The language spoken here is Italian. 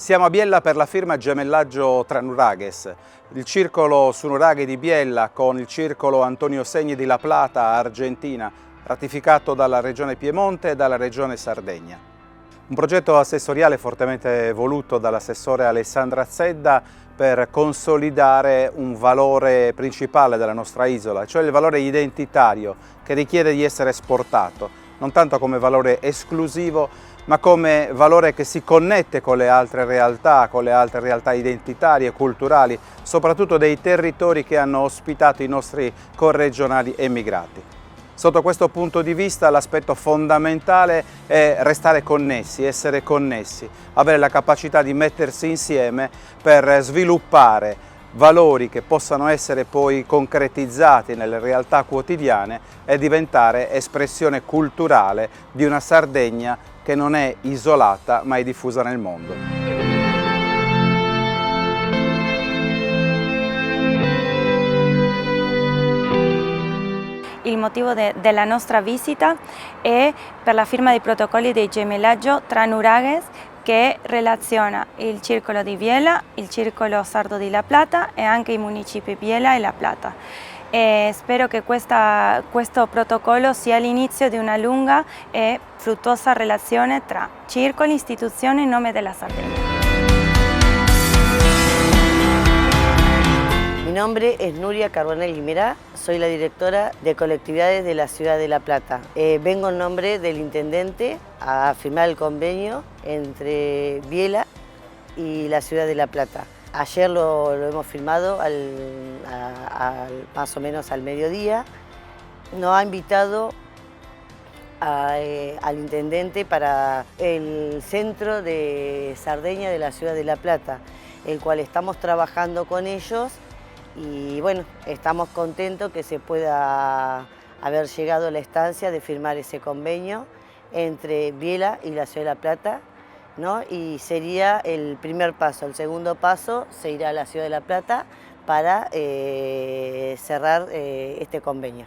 Siamo a Biella per la firma Gemellaggio tra Nuraghes, il circolo su Nuraghe di Biella con il circolo Antonio Segni di La Plata, Argentina, ratificato dalla Regione Piemonte e dalla Regione Sardegna. Un progetto assessoriale fortemente voluto dall'assessore Alessandra Zedda per consolidare un valore principale della nostra isola, cioè il valore identitario che richiede di essere esportato, non tanto come valore esclusivo, ma come valore che si connette con le altre realtà identitarie e culturali, soprattutto dei territori che hanno ospitato i nostri corregionali emigrati. Sotto questo punto di vista l'aspetto fondamentale è restare connessi, essere connessi, avere la capacità di mettersi insieme per sviluppare valori che possano essere poi concretizzati nelle realtà quotidiane e diventare espressione culturale di una Sardegna che non è isolata ma è diffusa nel mondo. Il motivo della nostra visita è per la firma dei protocolli di gemellaggio tra Nuraghes che relaziona il circolo di Biella, il circolo sardo di La Plata e anche i municipi Biella e La Plata. Spero che questo protocollo sia l'inizio di una lunga e fruttuosa relazione tra circoli, istituzioni in nome della Sardegna. Mi nombre es Nuria Carbonell Guimerá, soy la directora de colectividades de la ciudad de La Plata. Vengo en nombre del intendente a firmar el convenio entre Biella y la ciudad de La Plata. Ayer lo hemos firmado más o menos al mediodía. Nos ha invitado al intendente para el centro de Sardeña de la ciudad de La Plata, el cual estamos trabajando con ellos y bueno, estamos contentos que se pueda haber llegado a la instancia de firmar ese convenio entre Biella y la ciudad de La Plata, ¿no? Y sería el primer paso. El segundo paso se irá a la ciudad de La Plata para cerrar este convenio.